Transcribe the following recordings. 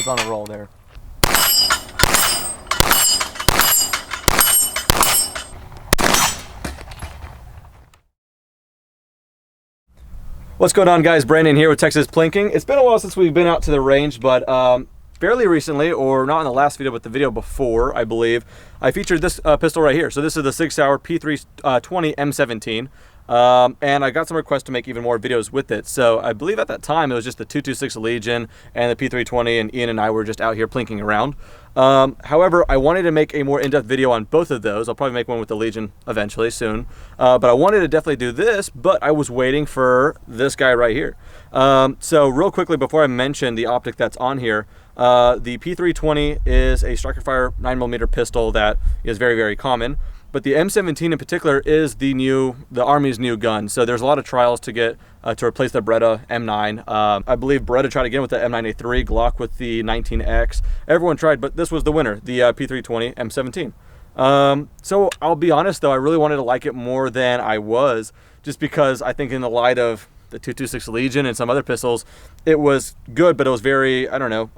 was on a roll there. What's going on, guys? Brandon here with Texas Plinking. It's been a while since we've been out to the range, but fairly recently, or not in the last video, but the video before, I believe, I featured this pistol right here. So this is the Sig Sauer P320 M17. And I got some requests to make even more videos with it. So I believe at that time it was just the 226 Legion and the P320, and Ian and I were just out here plinking around. However, I wanted to make a more in-depth video on both of those. I'll probably make one with the Legion eventually soon. But I wanted to definitely do this, but I was waiting for this guy right here. So real quickly, before I mention the optic that's on here, the P320 is a striker fire 9mm pistol that is very, very common. But the M17 in particular is the Army's new gun. So there's a lot of trials to get to replace the Beretta M9. I believe Beretta tried again with the M9A3, Glock with the 19X. Everyone tried, but this was the winner, the P320 M17. So I'll be honest though, I really wanted to like it more than I was, just because I think in the light of the 226 Legion and some other pistols, it was good, but it was very, I don't know,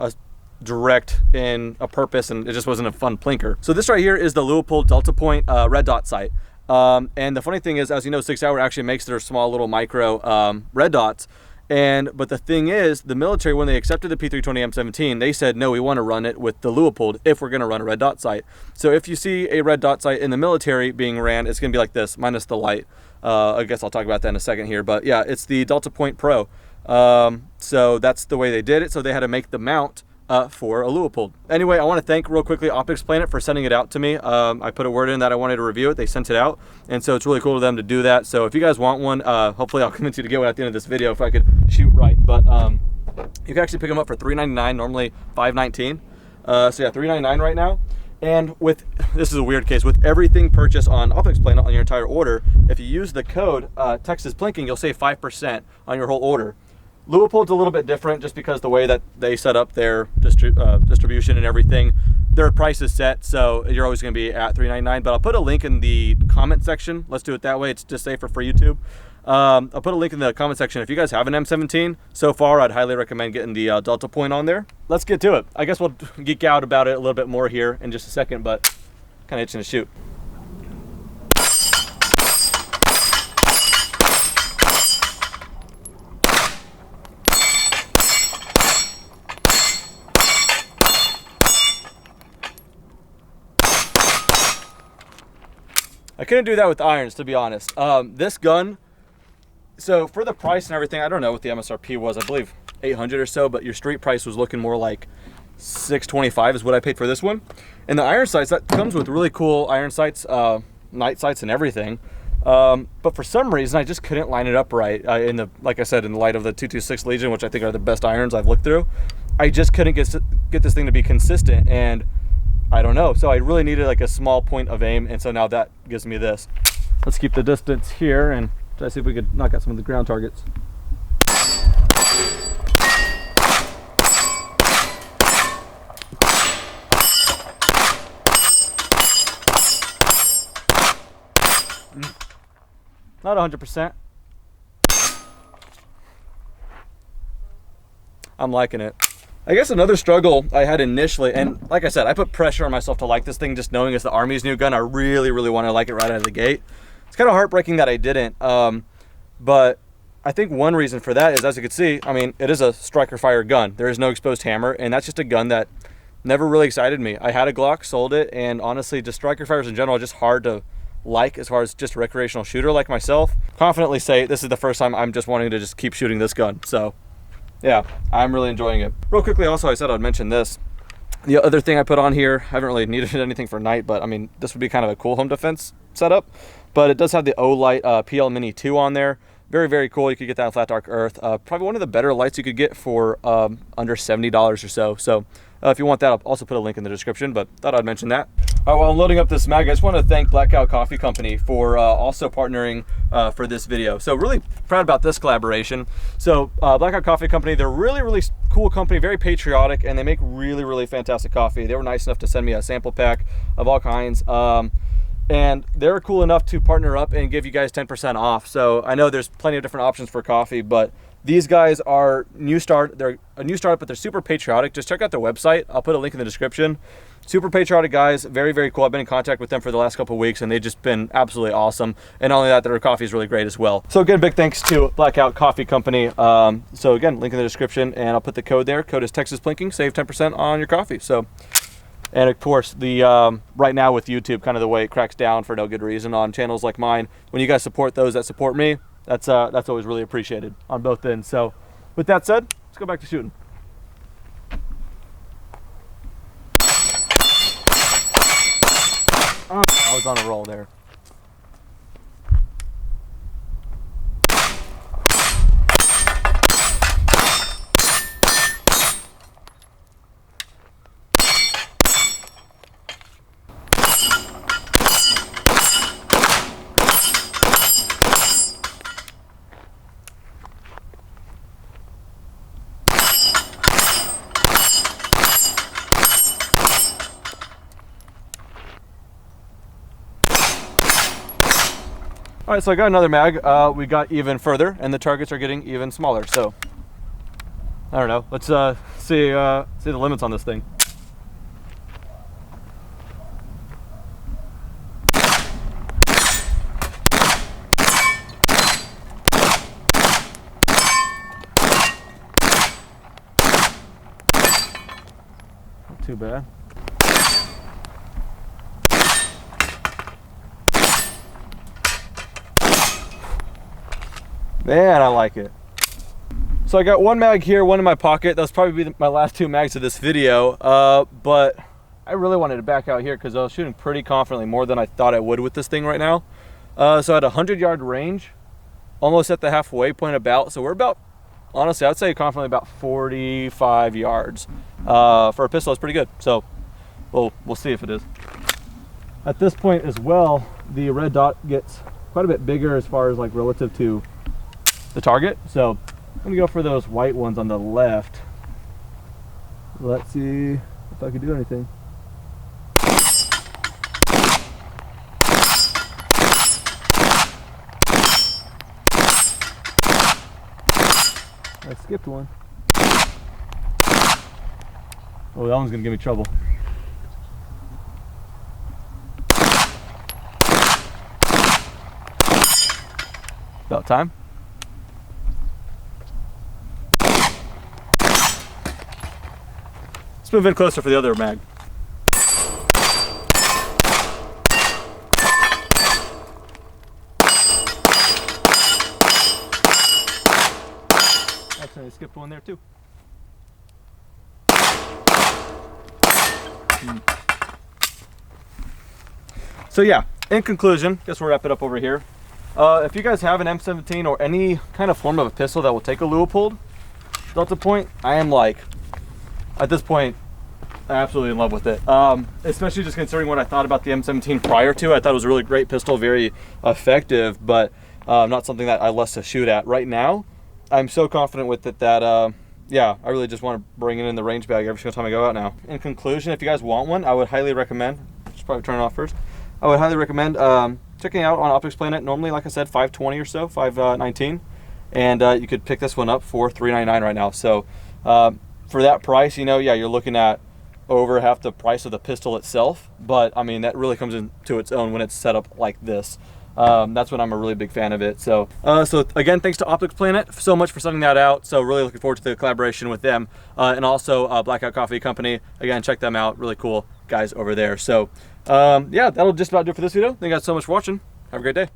direct in a purpose, and it just wasn't a fun plinker. So this right here is the Leupold DeltaPoint red dot sight. And the funny thing is, as you know, Sig Sauer actually makes their small little micro red dots. But the thing is, the military, when they accepted the P320 M17, they said, no, we want to run it with the Leupold if we're going to run a red dot sight. So if you see a red dot sight in the military being ran, it's going to be like this, minus the light. I guess I'll talk about that in a second here. But yeah, it's the DeltaPoint Pro. So that's the way they did it. So they had to make the mount for a Leupold. Anyway, I want to thank real quickly Optics Planet for sending it out to me. I put a word in that I wanted to review it. They sent it out, and so it's really cool of them to do that. So if you guys want one, hopefully I'll convince you to get one at the end of this video if I could shoot right. But you can actually pick them up for $3.99, normally $5.19. So yeah, $3.99 right now. And with, this is a weird case, with everything purchased on Optics Planet on your entire order, if you use the code Texas Plinking, you'll save 5% on your whole order. Leupold's a little bit different just because the way that they set up their distribution and everything, their price is set, so you're always going to be at $3.99. But I'll put a link in the comment section. Let's do it that way. It's just safer for YouTube. I'll put a link in the comment section. If you guys have an M17, so far I'd highly recommend getting the DeltaPoint on there. Let's get to it. I guess we'll geek out about it a little bit more here in just a second, but kind of itching to shoot. I couldn't do that with irons, to be honest. This gun, so for the price and everything, I don't know what the MSRP was. I believe 800 or so, but your street price was looking more like 625 is what I paid for this one. And the iron sights, that comes with really cool iron sights, night sights and everything. But for some reason, I just couldn't line it up right. Like I said, in the light of the 226 Legion, which I think are the best irons I've looked through, I just couldn't get this thing to be consistent. And I don't know, so I really needed like a small point of aim, and so now that gives me this. Let's keep the distance here and try to see if we could knock out some of the ground targets. Not 100%. I'm liking it. I guess another struggle I had initially, and like I said, I put pressure on myself to like this thing just knowing it's the Army's new gun. I really, really want to like it right out of the gate. It's kind of heartbreaking that I didn't, but I think one reason for that is, as you can see, I mean, it is a striker fire gun. There is no exposed hammer, and that's just a gun that never really excited me. I had a Glock, sold it, and honestly, just striker fires in general are just hard to like as far as just a recreational shooter like myself. Confidently say this is the first time I'm just wanting to just keep shooting this gun, so. Yeah, I'm really enjoying it. Real quickly also, I said I'd mention this. The other thing I put on here, I haven't really needed anything for night, but I mean, this would be kind of a cool home defense setup. But it does have the Olight PL Mini 2 on there. Very, very cool. You could get that in Flat Dark Earth. Probably one of the better lights you could get for under $70 or so. So if you want that, I'll also put a link in the description, but thought I'd mention that. All right, while I'm loading up this mag, I just want to thank Black Cow Coffee Company for also partnering for this video. So really proud about this collaboration. So Black Cow Coffee Company, they're really, really cool company, very patriotic, and they make really, really fantastic coffee. They were nice enough to send me a sample pack of all kinds. And they're cool enough to partner up and give you guys 10% off. So I know there's plenty of different options for coffee, but These guys are new start. They're a new startup, but they're super patriotic. Just check out their website. I'll put a link in the description. Super patriotic guys, very, very cool. I've been in contact with them for the last couple of weeks, and they've just been absolutely awesome. And not only that, their coffee is really great as well. So again, big thanks to Blackout Coffee Company. So again, link in the description, and I'll put the code there. Code is Texas Plinking. Save 10% on your coffee. So, and of course, the right now with YouTube, kind of the way it cracks down for no good reason on channels like mine. When you guys support those that support me, that's always really appreciated on both ends. So, with that said, let's go back to shooting. Oh, I was on a roll there. All right, so I got another mag. We got even further, and the targets are getting even smaller. So, I don't know. Let's see the limits on this thing. Not too bad. Man, I like it. So I got one mag here, one in my pocket. That'll probably be my last two mags of this video. But I really wanted to back out here because I was shooting pretty confidently, more than I thought I would with this thing right now. So at a 100-yard range, almost at the halfway point about. So we're about, honestly, I'd say confidently about 45 yards. For a pistol, it's pretty good. So we'll see if it is. At this point as well, the red dot gets quite a bit bigger as far as like relative to the target. So I'm gonna go for those white ones on the left. Let's see if I can do anything. I skipped one. Oh, that one's gonna give me trouble. About time. Let's move in closer for the other mag. Actually, I skipped one there too. So yeah, in conclusion, guess we'll wrap it up over here. If you guys have an M17 or any kind of form of a pistol that will take a Leupold DeltaPoint, I am like, at this point, absolutely in love with it. Especially just considering what I thought about the M17 prior to. I thought it was a really great pistol, very effective, but not something that I love to shoot at. Right now, I'm so confident with it that, yeah, I really just want to bring it in the range bag every single time I go out now. In conclusion, if you guys want one, I would highly recommend, just probably turn it off first, I would highly recommend checking out on Optics Planet. Normally, like I said, $520 or so, $519, and you could pick this one up for $399 right now. So for that price, you know, yeah, you're looking at over half the price of the pistol itself, but I mean, that really comes into its own when it's set up like this. That's when I'm a really big fan of it. So again, thanks to Optics Planet so much for sending that out. So really looking forward to the collaboration with them, and also Blackout Coffee Company. Again, check them out. Really cool guys over there. So yeah, that'll just about do it for this video. Thank you guys so much for watching. Have a great day.